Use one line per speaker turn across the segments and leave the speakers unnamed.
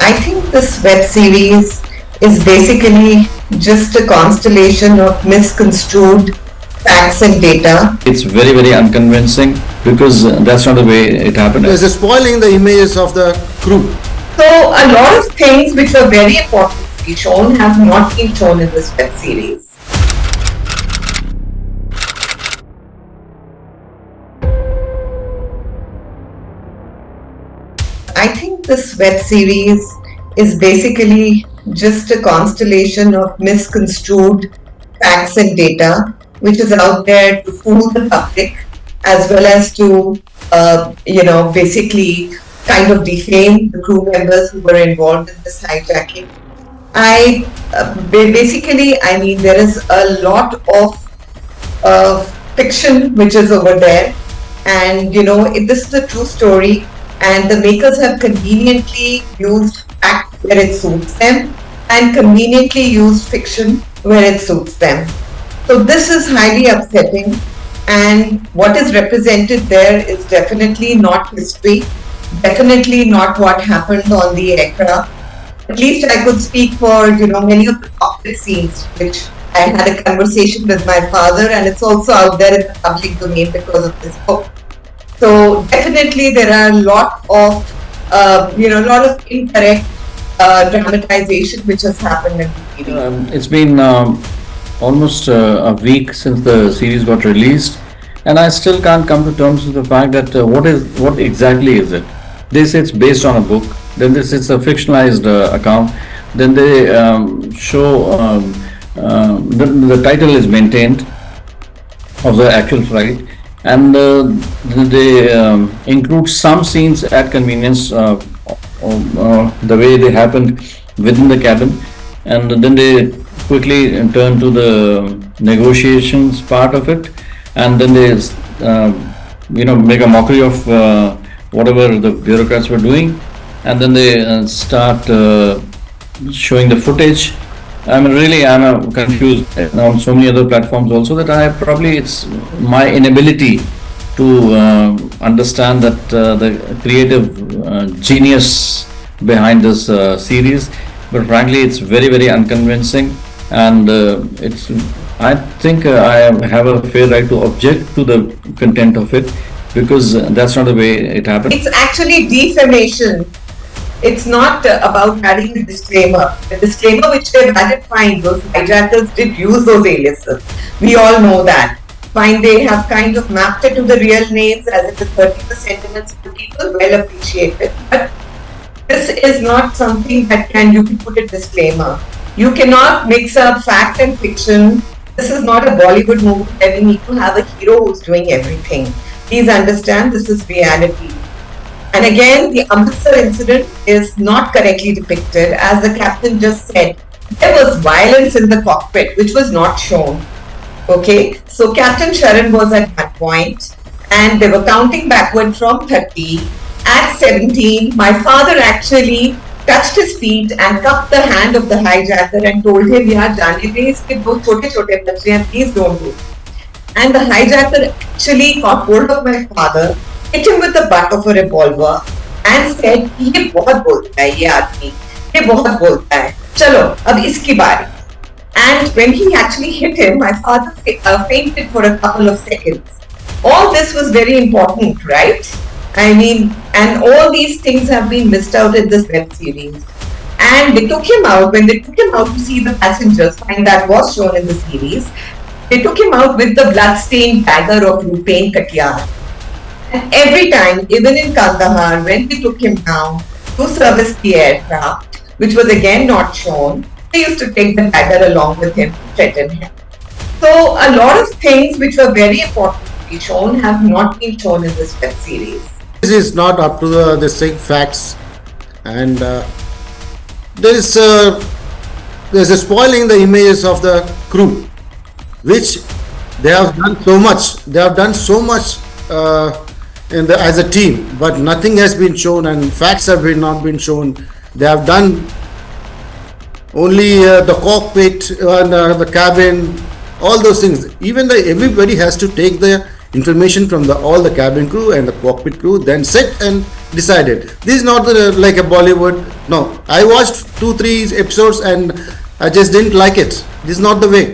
I think this web series is basically just a constellation of misconstrued facts and data.
It's very, very unconvincing because that's not the way it happened.
There's a spoiling the images of the crew.
So a lot of things which were very important to be shown have not been shown in this web series. I think this web series is basically just a constellation of misconstrued facts and data which is out there to fool the public as well as to, basically kind of defame the crew members who were involved in this hijacking. There is a lot of fiction which is over there, and this is a true story, and the makers have conveniently used fact where it suits them and conveniently used fiction where it suits them. So this is highly upsetting, and what is represented there is definitely not history, definitely not what happened on the aircraft. At least I could speak for many of the cockpit scenes, which I had a conversation with my father, and it's also out there in the public domain because of this book. So definitely there are a lot of incorrect dramatization which has happened in the TV.
It's been almost a week since the series got released, and I still can't come to terms with the fact that what exactly is it? They say it's based on a book, then this is a fictionalized account, then they show the title is maintained of the actual flight, and they include some scenes at convenience, the way they happened within the cabin, and then they quickly turn to the negotiations part of it, and then they make a mockery of whatever the bureaucrats were doing, and then they start showing the footage. I'm confused on so many other platforms also that it's my inability to understand that the creative genius behind this series, but frankly it's very, very unconvincing, and I think I have a fair right to object to the content of it because that's not the way it happened.
It's actually defamation. It's not about adding a disclaimer. The disclaimer which they've added, fine, those hijackers did use those aliases. We all know that. Fine, they have kind of mapped it to the real names as it is 30 the sentiments of the people, well appreciated. But this is not something that you can put a disclaimer. You cannot mix up fact and fiction. This is not a Bollywood movie where we need to have a hero who's doing everything. Please understand, this is reality. And again, the Amritsar incident is not correctly depicted. As the captain just said, there was violence in the cockpit, which was not shown. Okay, so Captain Sharan was at that point, and they were counting backward from 30. At 17, my father actually touched his feet and cupped the hand of the hijacker and told him, "Yaar, jaane de, iske do chote bachche hain, please don't do." And the hijacker actually got hold of my father, hit him with the butt of a revolver and said, "ये बहुत बोलता है ये आदमी, ये बहुत बोलता है, चलो अब इसकी बारी." And when he actually hit him, my father fainted for a couple of seconds. All this was very important, right? And all these things have been missed out in this web series. And they took him out, when they took him out to see the passengers, and that was shown in the series, they took him out with the blood-stained dagger of Rupen Katiyar. And every time, even in Kandahar, when they took him down to service the aircraft, which was again not shown, they used to take the dagger along with him to threaten him. So a lot of things which were very important to be shown have not been shown in this web series.
This is not up to the strict facts, and there's a spoiling the images of the crew, which they have done so much. They have done so much as a team, but nothing has been shown, and facts have not been shown. They have done only the cockpit and the cabin, all those things. Even everybody has to take the information from all the cabin crew and the cockpit crew, then sit and decide it. This is not like a Bollywood, No, I watched 2-3 episodes and I just didn't like it. This is not the way.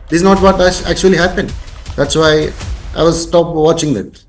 This is not what actually happened. That's why I was stopped watching that.